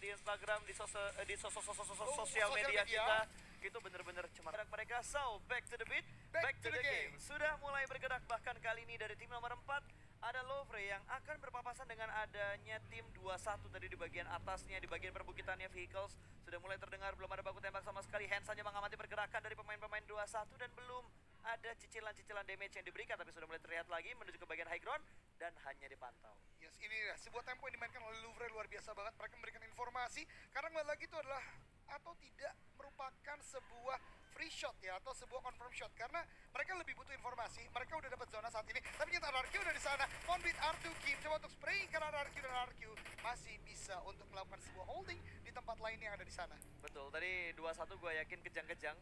di Instagram, di sosial media kita, itu bener-bener cemar mereka. So, back to the beat, back to the game. Sudah mulai bergerak, bahkan kali ini dari tim nomor 4 ada Lovre yang akan berpapasan dengan adanya tim 21 tadi di bagian atasnya, di bagian perbukitannya Vehicles. Sudah mulai terdengar, belum ada baku tembak sama sekali. Hands hanya mengamati pergerakan dari pemain-pemain 21 dan belum ada cicilan-cicilan damage yang diberikan, tapi sudah mulai terlihat lagi menuju ke bagian high ground dan hanya dipantau. Yes, ini sebuah tempo yang dimainkan oleh Lovre luar biasa banget. Mereka memberikan informasi karena kembali lagi itu adalah atau tidak merupakan sebuah free shot ya, atau sebuah confirm shot, karena mereka lebih butuh informasi. Mereka udah dapat zona saat ini, tapi ternyata RRQ udah di sana. Conbit R2 Kim coba untuk spray karena RRQ dan RRQ masih bisa untuk melakukan sebuah holding di tempat lain yang ada di sana. Betul, tadi 21 gue yakin kejang-kejang.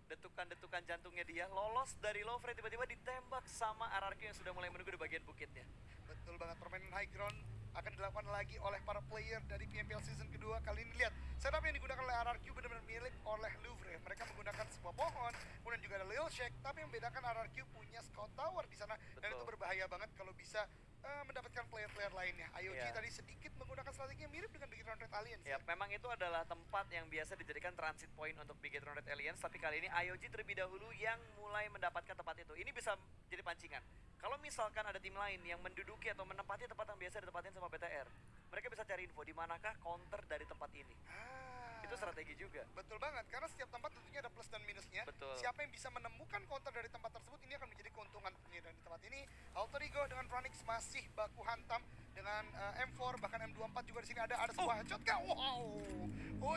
Detukan-detukan jantungnya dia lolos dari Lovre, tiba-tiba ditembak sama RRQ yang sudah mulai menunggu di bagian bukitnya. Betul banget, permainan high ground akan dilakukan lagi oleh para player dari PMPL season kedua. Kali ini lihat setup yang digunakan oleh RRQ benar-benar milik oleh Lovre. Mereka menggunakan sebuah pohon, kemudian juga ada Lil Shake, tapi yang membedakan RRQ punya scout tower di sana. Betul. Dan itu berbahaya banget kalau bisa mendapatkan player-player lainnya. IOG tadi sedikit menggunakan strategi yang mirip dengan Bigetron Red Alliance. Ya, memang itu adalah tempat yang biasa dijadikan transit point untuk Bigetron Red Alliance, tapi kali ini IOG terlebih dahulu yang mulai mendapatkan tempat itu. Ini bisa jadi pancingan. Kalau misalkan ada tim lain yang menduduki atau menempati tempat yang biasa ditempatin sama BTR, mereka bisa cari info di manakah counter dari tempat ini. Itu strategi juga. Betul banget, karena setiap tempat tentunya ada plus dan minusnya. Betul. Siapa yang bisa menemukan counter dari tempat tersebut, ini akan menjadi keuntungan tentunya. Dan di tempat ini, Alter Ego dengan Pronix masih baku hantam dengan M4, bahkan M24 juga di sini ada sebuah headshot. Wow,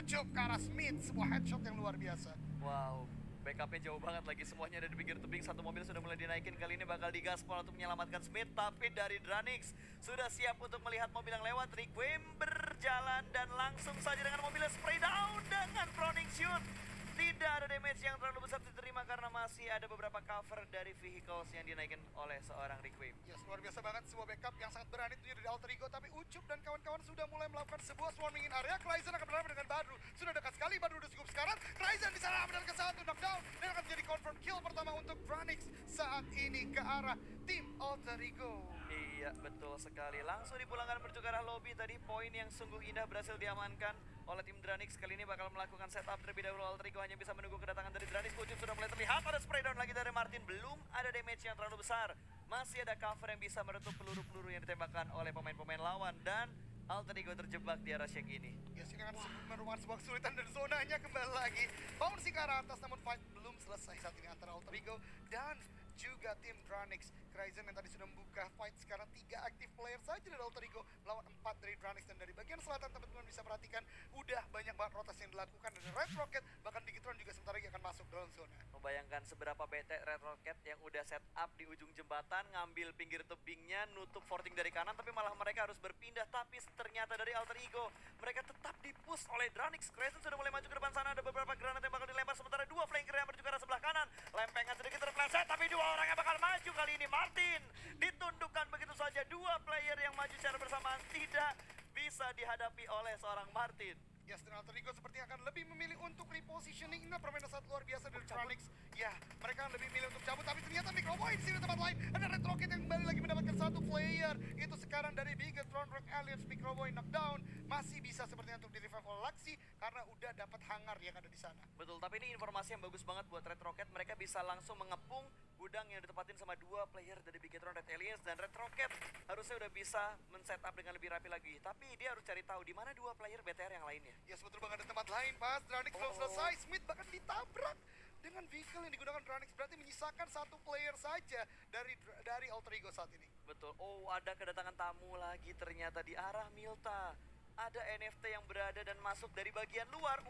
ujuk ke arah Smith, sebuah headshot yang luar biasa. Wow, backupnya jauh banget lagi, semuanya ada di pinggir tebing. Satu mobil sudah mulai dinaikin, kali ini bakal digaspol untuk menyelamatkan Smith. Tapi dari Dranix sudah siap untuk melihat mobil yang lewat. Requiem berjalan dan langsung saja dengan mobilnya spray down dengan Pronix shoot. Tidak ada damage yang terlalu besar diterima karena masih ada beberapa cover dari vehicles yang dinaikin oleh seorang Requiem. Yes, luar biasa banget, sebuah backup yang sangat berani tentunya dari Alter Ego. Tapi Ucup dan kawan-kawan sudah mulai melakukan sebuah swarming in area. Kryzen akan berhadapan dengan Badru. Sudah dekat sekali, Badru udah cukup sekarang. Kryzen di sana mendapatkan satu knockdown dan akan menjadi confirm kill pertama untuk Dranix saat ini ke arah tim Alter Ego. Iya, betul sekali. Langsung dipulangkan menuju ke arah lobby tadi. Poin yang sungguh indah berhasil diamankan oleh tim Dranix. Kali ini bakal melakukan setup terlebih dahulu. Alter Ego hanya bisa menunggu kedatangan dari Dranix. Ucup sudah mulai terlihat, ada spray down lagi dari Martin. Belum ada damage yang terlalu besar. Masih ada cover yang bisa meretup peluru-peluru yang ditembakkan oleh pemain-pemain lawan. Dan Alter Ego terjebak di arah Shake ini. Yes, ini akan merupakan sebuah kesulitan dan zonanya kembali lagi. Bouncing ke arah atas, namun fight belum selesai saat ini antara Alter Ego dan juga tim Dranix. Kryzen yang tadi sudah membuka fight, sekarang 3 aktif player saja dari Alter Ego melawan 4 dari Dranix. Dan dari bagian selatan teman-teman bisa perhatikan udah banyak banget rotasi yang dilakukan dari Red Rocket, bahkan Bigetron juga sebentar lagi akan masuk dalam zona. Membayangkan seberapa bete Red Rocket yang udah set up di ujung jembatan, ngambil pinggir tebingnya, nutup forting dari kanan, tapi malah mereka harus berpindah. Tapi ternyata dari Alter Ego mereka tetap dipush oleh Dranix. Kryzen sudah mulai maju ke depan sana, ada beberapa granat yang bakal dilempar, sementara 2 flanker yang menuju ke arah sebelah kanan. Lempengan sedikit terpleset, tapi 2 orang yang bakal maju kali ini. Martin ditundukkan begitu saja. 2 player yang maju secara bersamaan tidak bisa dihadapi oleh seorang Martin. Yes, dan Alter Ego sepertinya akan lebih memilih untuk repositioning. Ini permainan sangat luar biasa dari Dranix. Ya, mereka lebih memilih untuk cabut, tapi ternyata Microboy di sini tempat lain. Ada Red Rocket yang kembali lagi mendapatkan 1 player. Itu sekarang dari Bigetron Red Alliance. Microboy knockdown. Masih bisa sepertinya untuk di-revive oleh Laxi karena udah dapat hangar yang ada di sana. Betul, tapi ini informasi yang bagus banget buat Red Rocket. Mereka bisa langsung mengepung gudang yang ditempatin sama 2 player dari Bigetron Red Alliance. Dan Red Rocket harusnya udah bisa men-setup dengan lebih rapi lagi. Tapi dia harus cari tahu di mana 2 player BTR yang lainnya. Yes, betul banget, ada tempat lain pas Dranix belum selesai. Smith bahkan ditabrak dengan vehicle yang digunakan Dranix. Berarti menyisakan 1 player saja dari Alter Ego saat ini. Betul. Oh, ada kedatangan tamu lagi ternyata di arah Milta. Ada NFT yang berada dan masuk dari bagian luar.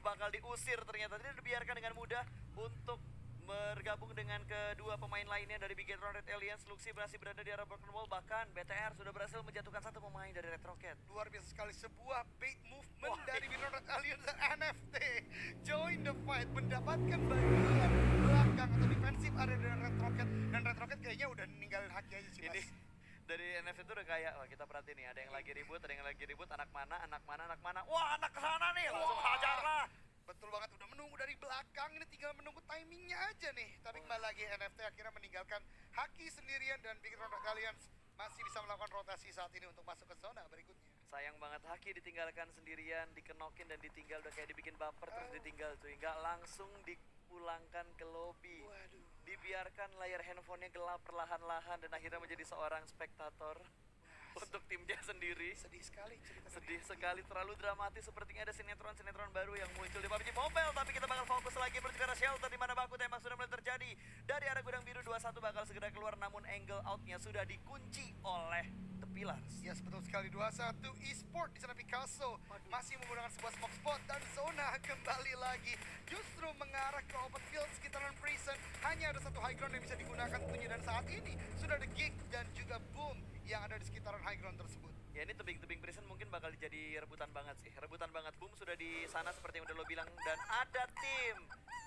Bakal diusir ternyata. Tidak dibiarkan dengan mudah untuk bergabung dengan kedua pemain lainnya dari Bigetron Red Alliance. Luxi masih berada di arah Broken Wall, bahkan BTR sudah berhasil menjatuhkan 1 pemain dari Red Rocket. Luar biasa sekali, sebuah bait movement dari Bigetron Red Alliance dan NFT. Join the fight, mendapatkan bagian belakang atau defensif area dari Red Rocket. Dan Red Rocket kayaknya udah ninggalin haki aja sih, Ini Mas. dari NFT itu udah kayak, wah kita perhatiin nih, ada yang lagi ribut, anak mana. Wah, anak kesana nih, langsung hajar lah. Betul banget, udah menunggu dari belakang, ini tinggal menunggu timingnya aja nih. Tapi kembali lagi NFT akhirnya meninggalkan Haki sendirian dan Bigetron Red Alliance masih bisa melakukan rotasi saat ini untuk masuk ke zona berikutnya. Sayang banget Haki ditinggalkan sendirian, dikenokin dan ditinggal udah kayak dibikin baper terus ditinggal cuy. Nggak langsung dipulangkan ke lobby. Waduh. Dibiarkan layar handphonenya gelap perlahan-lahan dan akhirnya menjadi seorang spektator untuk timnya sendiri. Sedih sekali cerita Sedih sekali, terlalu dramatis, sepertinya ada sinetron-sinetron baru yang muncul di PUBG Mobile. Tapi kita bakal fokus lagi menuju ke arah shelter, di mana baku tembak sudah mulai terjadi. Dari arah gudang biru 21 bakal segera keluar, namun angle outnya sudah dikunci oleh The Pillars. Yes, betul sekali. 21 e-sport di sana Picasso masih menggunakan sebuah smoke spot dan zona kembali lagi justru mengarah ke open field sekitaran prison. Hanya ada satu high ground yang bisa digunakan tentunya, dan saat ini sudah ada Geek dan juga Boom yang ada di sekitaran high ground tersebut. Ya ini tebing-tebing prison mungkin bakal jadi rebutan banget sih. Rebutan banget. Boom sudah di sana seperti yang udah lo bilang, dan ada tim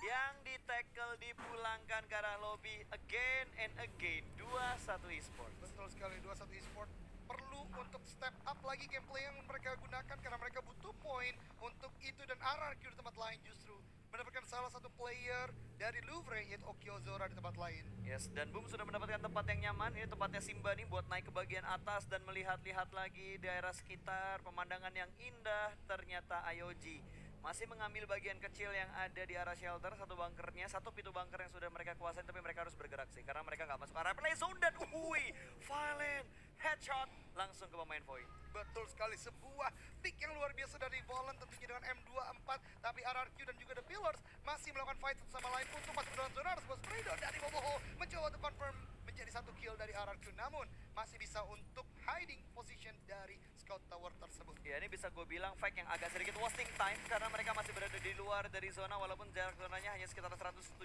yang di-tackle dipulangkan ke arah lobby again and again. 21 esports. Betul sekali, 21 e-sport perlu untuk step up lagi gameplay yang mereka gunakan karena mereka butuh poin untuk itu, dan RRQ di tempat lain justru mendapatkan salah satu player dari Louvre yaitu Okiozora di tempat lain. Yes, dan Boom sudah mendapatkan tempat yang nyaman. Ini tempatnya Simba nih buat naik ke bagian atas dan melihat-lihat lagi daerah sekitar, pemandangan yang indah. Ternyata IOG masih mengambil bagian kecil yang ada di arah shelter, satu bunkernya, satu pintu bunker yang sudah mereka kuasain, tapi mereka harus bergerak sih karena mereka nggak masuk area play zone. Dan Violent headshot langsung ke pemain Void. Betul sekali, sebuah pick yang luar biasa dari Volant tentunya dengan M24, tapi RRQ dan juga The Pillars masih melakukan fight satu sama lain untuk masuk ke dalam zona. Sebuah spray down dari Boboho mencoba untuk confirm menjadi satu kill dari RRQ, namun masih bisa untuk hiding position dari Scout Tower tersebut. Ya, ini bisa gue bilang fight yang agak sedikit wasting time karena mereka masih berada di luar dari zona, walaupun jarak zonanya hanya sekitar 170-180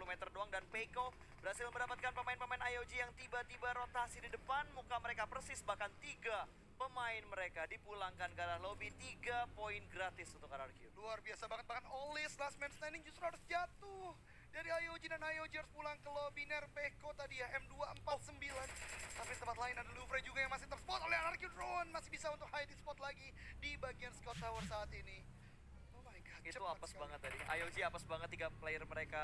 meter doang. Dan Peiko berhasil mendapatkan pemain-pemain IOG yang tiba-tiba rotasi di depan muka mereka persis, bahkan 3 pemain mereka dipulangkan ke arah lobby. 3 poin gratis untuk RRQ. Luar biasa banget, bahkan Olis last man standing justru harus jatuh dari IOG, dan IOG harus pulang ke lobby. Nerpeko tadi ya M249, tapi di tempat lain ada Louvre juga yang masih terspot oleh RRQ. Drone masih bisa untuk hiding spot lagi di bagian Scout Tower saat ini. Oh my god, Itu cepat apes sekali. banget tadi. IOG apes banget, 3 player mereka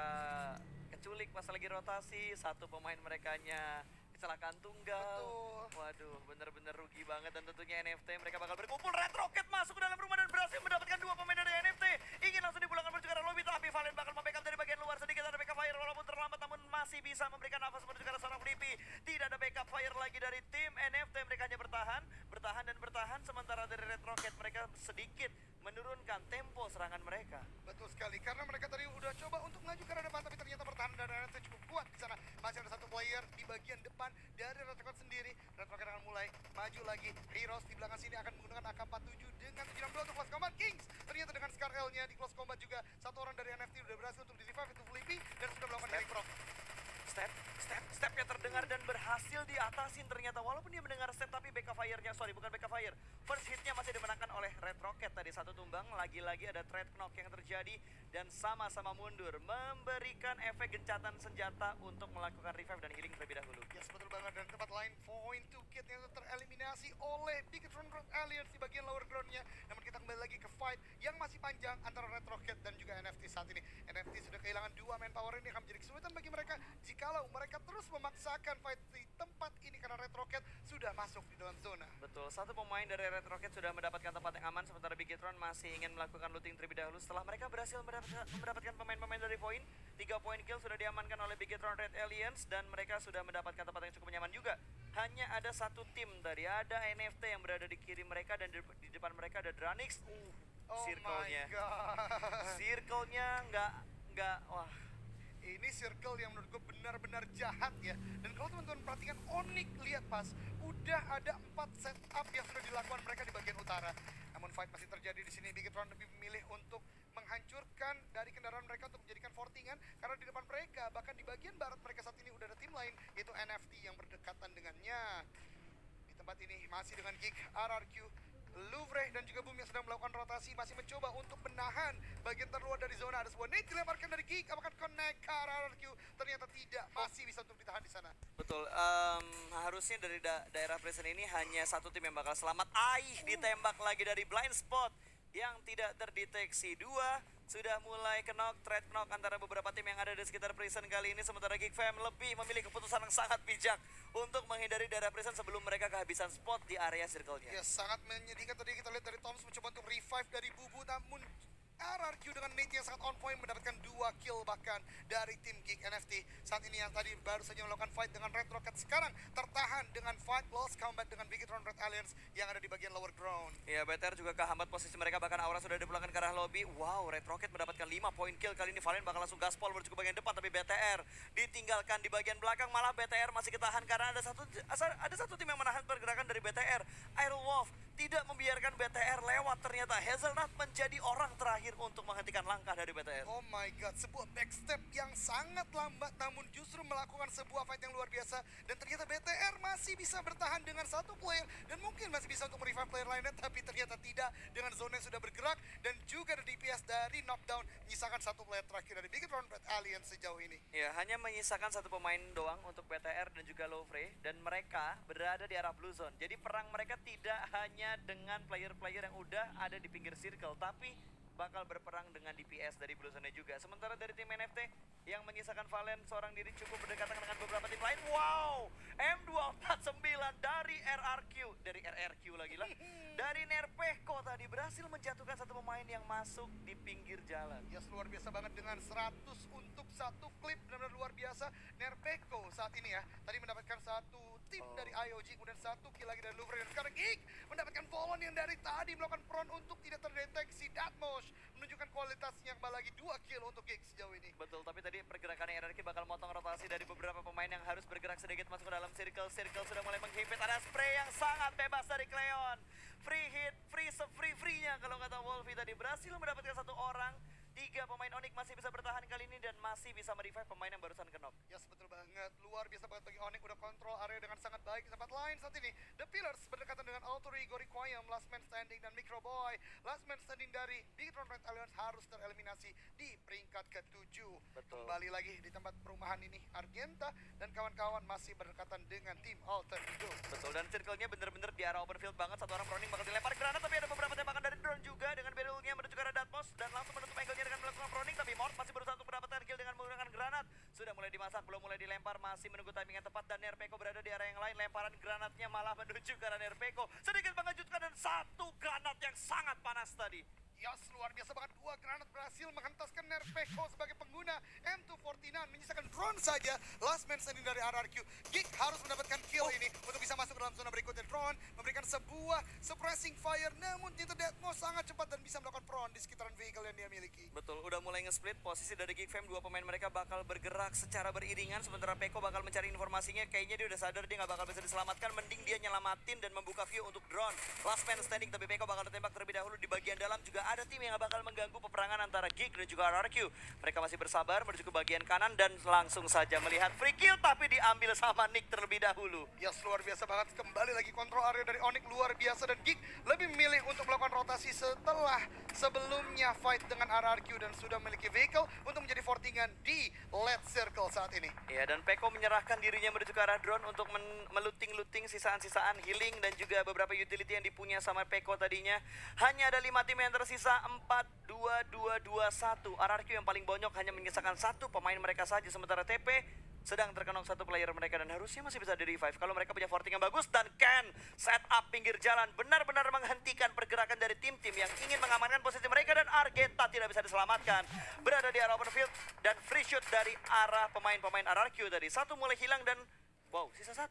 keculik pas lagi rotasi, 1 pemain merekanya kecelakaan tunggal. Betul. Waduh, bener-bener rugi banget. Dan tentunya NFT mereka bakal berkumpul. Red Rocket masuk ke dalam rumah dan berhasil mendapatkan 2 pemain dari NFT. Ingin langsung dipulangkan menuju ke arah lobby, tapi Valen bakal membackup dari bagian luar. Sedikit ada backup fire walaupun terlambat, namun masih bisa memberikan nafas menuju ke arah seorang Flippy. Tidak ada backup fire lagi dari tim NFT. Mereka hanya bertahan dan bertahan. Sementara dari Red Rocket mereka sedikit menurunkan tempo serangan mereka. Betul sekali, karena mereka tadi udah coba untuk maju ke arah depan, tapi ternyata pertahanan dari NFT cukup kuat di sana. Masih ada satu player di bagian depan dari Red Rocket sendiri. Red Rocket akan mulai maju lagi. Heroes di belakang sini akan menggunakan AK-47 dengan 762 untuk close combat. Kings ternyata dengan Scar L-nya di close combat juga. Satu orang dari NFT udah berhasil untuk di-revive itu Flippy dan sudah melakukan healing proc. Stepnya terdengar dan berhasil diatasin ternyata. Walaupun dia mendengar step, tapi backup fire-nya, bukan backup fire, first hit-nya masih dimenangkan oleh Red Rocket. Tadi 1 tumbang, lagi-lagi ada trade knock yang terjadi dan sama-sama mundur, memberikan efek gencatan senjata untuk melakukan revive dan healing terlebih dahulu. Yes, betul banget. Dan tempat lain Point to Kid yang tereliminasi oleh Bigetron Road Alliance di bagian lower ground-nya. Namun kita kembali lagi ke fight yang masih panjang antara Red Rocket dan juga NFT saat ini. NFT sudah kehilangan 2 manpower, ini akan menjadi kesulitan bagi mereka jikalau mereka terus memaksakan fight di tempat ini karena Red Rocket sudah masuk di dalam zona. Betul, 1 pemain dari Red Rocket sudah mendapatkan tempat yang aman, sementara Bigetron masih ingin melakukan looting terlebih dahulu. Setelah mereka berhasil mendapatkan pemain-pemain dari Point, 3 poin kill sudah diamankan oleh Bigetron Red Alliance, dan mereka sudah mendapatkan tempat yang cukup nyaman juga. Hanya ada 1 tim tadi, ada NFT yang berada di kiri mereka, dan di depan mereka ada Dranix. Oh Circle-nya. my god. Circle-nya nggak, wah. Ini circle yang menurut gue benar-benar jahat ya. Dan kalau teman-teman perhatikan Onyx, lihat pas, udah ada 4 setup yang sudah dilakukan mereka di bagian utara. Namun fight masih terjadi di sini. Bigetron lebih memilih untuk menghancurkan dari kendaraan mereka untuk menjadikan fortingan, karena di depan mereka, bahkan di bagian barat mereka saat ini udah ada tim lain, yaitu NFT yang berdekatan dengannya. Di tempat ini masih dengan Geek, RRQ, Louvre dan juga Boom yang sedang melakukan rotasi, masih mencoba untuk menahan bagian terluar dari zona. Ada sebuah nade dilemparkan dari Geek, apakah connect ke RRQ? Ternyata tidak, masih bisa untuk ditahan di sana. Betul, harusnya dari daerah prison ini hanya 1 tim yang bakal selamat. Ditembak lagi dari blind spot yang tidak terdeteksi. 2 sudah mulai trade knock antara beberapa tim yang ada di sekitar Prison kali ini. Sementara Geek Fam lebih memilih keputusan yang sangat bijak untuk menghindari daerah Prison sebelum mereka kehabisan spot di area circle-nya. Ya, sangat menyedihkan tadi kita lihat dari Toms mencoba untuk revive dari Bubu, namun RRQ dengan nade yang sangat on point mendapatkan 2 kill bahkan dari tim Geek NFT. Saat ini yang tadi baru saja melakukan fight dengan Red Rocket, sekarang tertahan dengan fight lost combat dengan Bigetron Red Alliance yang ada di bagian lower ground. Ya, BTR juga kehambat posisi mereka, bahkan Aura sudah dipulangkan ke arah lobby. Wow, Red Rocket mendapatkan 5 poin kill. Kali ini Valen bakal langsung gaspol menuju ke bagian depan, tapi BTR ditinggalkan di bagian belakang. Malah BTR masih ketahan karena ada satu tim yang menahan pergerakan dari BTR. Airwolf tidak membiarkan BTR lewat. Ternyata Hazelnut menjadi orang terakhir untuk menghentikan langkah dari BTR. Oh my god, sebuah backstep yang sangat lambat namun justru melakukan sebuah fight yang luar biasa. Dan ternyata BTR masih bisa bertahan dengan satu player dan mungkin masih bisa untuk merevive player lainnya, tapi ternyata tidak dengan zona yang sudah bergerak. Dan juga ada DPS dari knockdown menyisakan satu player terakhir dari Bigetron Red Alliance sejauh ini. Ya, hanya menyisakan satu pemain doang untuk BTR dan juga Lovre, dan mereka berada di arah blue zone. Jadi perang mereka tidak hanya dengan player-player yang udah ada di pinggir circle, tapi bakal berperang dengan DPS dari blue zone juga. Sementara dari tim NFT yang menyisakan Valen seorang diri cukup berdekatan dengan beberapa tim lain. Wow, M249 dari RRQ lagi lah. Dari Nerpeko tadi berhasil menjatuhkan satu pemain yang masuk di pinggir jalan. Yes, luar biasa banget dengan 100 untuk satu klip, benar-benar luar biasa. Nerpeko saat ini ya, tadi mendapatkan satu tim dari IOG, kemudian satu kill lagi dari Louvre. Dan sekarang Geek mendapatkan Volon yang dari tadi melakukan prone untuk tidak terdeteksi. Datmosh menunjukkan kualitasnya, kembali lagi 2 kill untuk Geek sejauh ini. Betul, tapi tadi pergerakannya RRQ bakal motong rotasi dari beberapa pemain yang harus bergerak sedikit masuk ke dalam circle. Circle sudah mulai menghimpit, ada spray yang sangat bebas dari Cleon. Free hit, free-nya kalau kata Wolfie tadi, berhasil mendapatkan satu orang. 3 pemain Onyx masih bisa bertahan kali ini dan masih bisa merevive pemain yang barusan knock. Yes, betul banget. Luar biasa banget bagi Onyx, udah kontrol area dengan sangat baik. Di tempat lain saat ini, The Pillars berdekatan dengan Altori, Goriquayam, Last Man Standing, dan Microboy. Last Man Standing dari Bigetron Red Alliance harus tereliminasi di peringkat ke-7. Betul. Kembali lagi di tempat perumahan ini, Argenta dan kawan-kawan masih berdekatan dengan tim Alter Ego. Betul, dan circle-nya bener-bener di arah open field banget. Satu orang proning bakal dilempar granat, tapi ada beberapa tembakan dari drone juga dengan barrel-nya menuju ke arah Datmos dan langsung menutup angle-nya dengan melakukan proning, tapi Mort masih berusaha untuk mendapatkan kill dengan menggunakan granat. Sudah mulai dimasak, belum mulai dilempar, masih menunggu timing yang tepat, dan Nerpeko berada di area yang lain. Lemparan granatnya malah menuju ke arah Nerpeko, sedikit mengejutkan, dan satu granat yang sangat panas tadi. Yes, luar biasa banget. 2 granat berhasil menghentaskan Nerpeko sebagai pengguna M249. Menyisakan drone saja. Last man standing dari RRQ. Geek harus mendapatkan kill ini untuk bisa masuk ke dalam zona berikutnya. Drone memberikan sebuah suppressing fire. Namun Tito Deathmo sangat cepat dan bisa melakukan prone di sekitaran vehicle yang dia miliki. Betul, udah mulai nge-split posisi dari Geek Fam. 2 pemain mereka bakal bergerak secara beriringan, sementara Peko bakal mencari informasinya. Kayaknya dia udah sadar dia nggak bakal bisa diselamatkan. Mending dia nyelamatin dan membuka view untuk drone. Last man standing, tapi Peko bakal ditembak terlebih dahulu. Di bagian dalam juga ada tim yang bakal mengganggu peperangan antara Geek dan juga RRQ. Mereka masih bersabar menuju ke bagian kanan dan langsung saja melihat free kill, tapi diambil sama Nick terlebih dahulu. Yes, luar biasa banget. Kembali lagi kontrol area dari Onyx luar biasa, dan Geek lebih memilih untuk melakukan rotasi setelah sebelumnya fight dengan RRQ dan sudah memiliki vehicle untuk menjadi fortingan di late circle saat ini. Ya, dan Peko menyerahkan dirinya menuju ke arah drone untuk meluting-luting sisaan-sisaan healing dan juga beberapa utility yang dipunya sama Peko tadinya. Hanya ada 5 tim yang tersisa, 4-2-2-2-1. RRQ yang paling bonyok hanya menyisakan 1 pemain mereka saja, sementara TP sedang terkenok 1 player mereka dan harusnya masih bisa di-revive kalau mereka punya forting yang bagus. Dan Ken set up pinggir jalan, benar-benar menghentikan pergerakan dari tim-tim yang ingin mengamankan posisi mereka, dan Argenta tidak bisa diselamatkan. Berada di arah open field dan free shoot dari arah pemain-pemain RRQ tadi. 1 mulai hilang dan wow, sisa 1.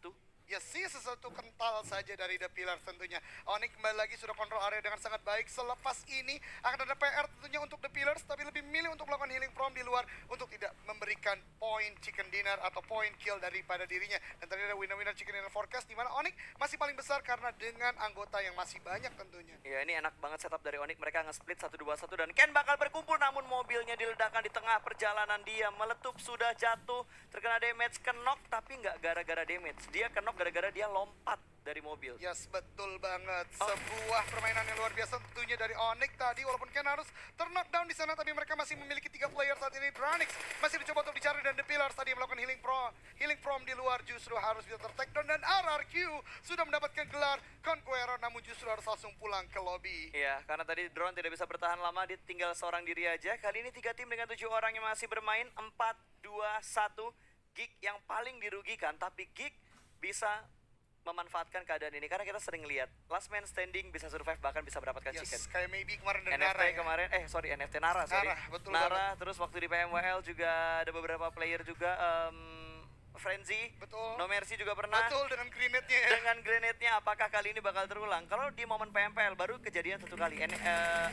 Ya, sesuatu kental saja dari The Pillars tentunya. Onyx kembali lagi sudah kontrol area dengan sangat baik. Selepas ini akan ada PR tentunya untuk The Pillars, tapi lebih memilih untuk melakukan healing from di luar untuk tidak memberikan point chicken dinner atau point kill daripada dirinya. Dan tadi ada winner-winner chicken dinner forecast di mana Onyx masih paling besar karena dengan anggota yang masih banyak tentunya. Ya, ini enak banget setup dari Onyx. Mereka nge-split 1-2-1 dan Ken bakal berkumpul, namun mobilnya diledakkan di tengah perjalanan. Dia meletup, sudah jatuh, terkena damage, knock, tapi nggak gara-gara damage. Dia knock gara-gara dia lompat dari mobil. Yes, betul banget. Sebuah permainan yang luar biasa tentunya dari Onyx tadi. Walaupun Ken harus knockdown di sana, tapi mereka masih memiliki 3 player saat ini. Branix masih dicoba untuk dicari, dan The Pillars tadi melakukan healing from di luar justru harus bisa ter-takedown. Dan RRQ sudah mendapatkan gelar Conqueror, namun justru harus langsung pulang ke lobby. Iya, karena tadi drone tidak bisa bertahan lama, dia tinggal seorang diri aja. Kali ini 3 tim dengan 7 orang yang masih bermain. 4-2-1. Geek yang paling dirugikan, tapi Geek bisa memanfaatkan keadaan ini karena kita sering lihat last man standing bisa survive, bahkan bisa mendapatkan chicken. Kayak maybe kemarin dari NFT Nara ya. kemarin, NFT Nara, sorry. Betul Nara, terus waktu di PMWL juga ada beberapa player juga, Frenzy, Betul. No Mercy juga pernah. Betul, dengan grenade-nya ya. Dengan grenade-nya, apakah kali ini bakal terulang? Kalau di momen PMPL baru kejadian 1 kali,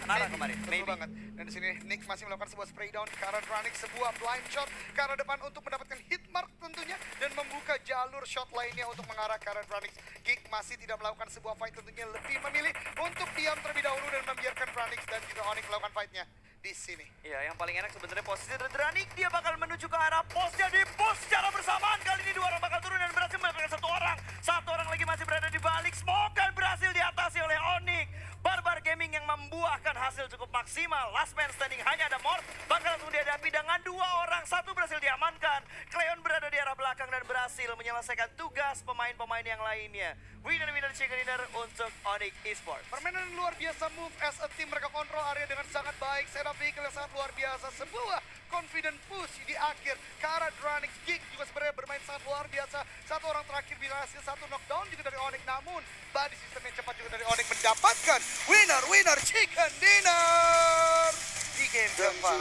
Nara kemarin, Betul maybe. banget. Dan di sini Nick masih melakukan sebuah spray down ke arah Branix, sebuah blind shot ke arah depan untuk mendapatkan hit mark tentunya, dan membuka jalur shot lainnya untuk mengarah ke arah Branix. Geek masih tidak melakukan sebuah fight, tentunya lebih memilih untuk diam terlebih dahulu dan membiarkan Branix dan juga Onyx melakukan fightnya di sini. Iya, yang paling enak sebenarnya posisi dari Dranik. Dia bakal menuju ke arah posnya, di pos secara bersamaan. Kali ini 2 orang bakal turun dan berhasil mendapatkan 1 orang. 1 orang lagi masih berada di balik. Smoke dan berhasil diatasi oleh Onyx. Barbar Gaming yang membuahkan hasil cukup maksimal. Last man standing hanya ada Mort. Bakal langsung dihadapi dengan 2 orang. 1 berhasil diamankan. Cleon berada di arah belakang dan berhasil menyelesaikan tugas pemain-pemain yang lainnya. Winner chicken dinner untuk Onyx Esports. Permainan yang luar biasa, move as a team, mereka kontrol area dengan sangat baik, setup vehicle yang sangat luar biasa, sebuah confident push di akhir ke arah Dranix. Geek juga sebenarnya bermain sangat luar biasa. 1 orang terakhir berhasil 1 knockdown juga dari Onyx, namun body system yang cepat juga dari Onyx mendapatkan winner chicken dinner di game keempat.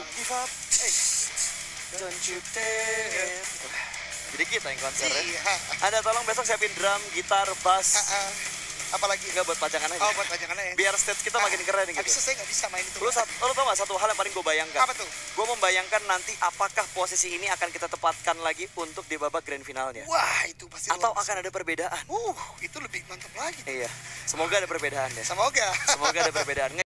Don't you dare. Jadi kita yang konser ya. Iya. Anda tolong besok siapin drum, gitar, bass. Apalagi Enggak buat pajangan aja. Oh, buat pajangannya ya. Biar stage kita makin keren gitu. Abis itu saya nggak bisa main itu. Lu tau gak satu hal yang paling gue bayangkan? Apa tuh? Gue membayangkan nanti apakah posisi ini akan kita tepatkan lagi untuk di babak grand finalnya. Wah, itu pasti Atau luar biasa. akan ada perbedaan. Itu lebih mantap lagi. Iya, semoga ada perbedaan ya. Semoga. Semoga ada perbedaan.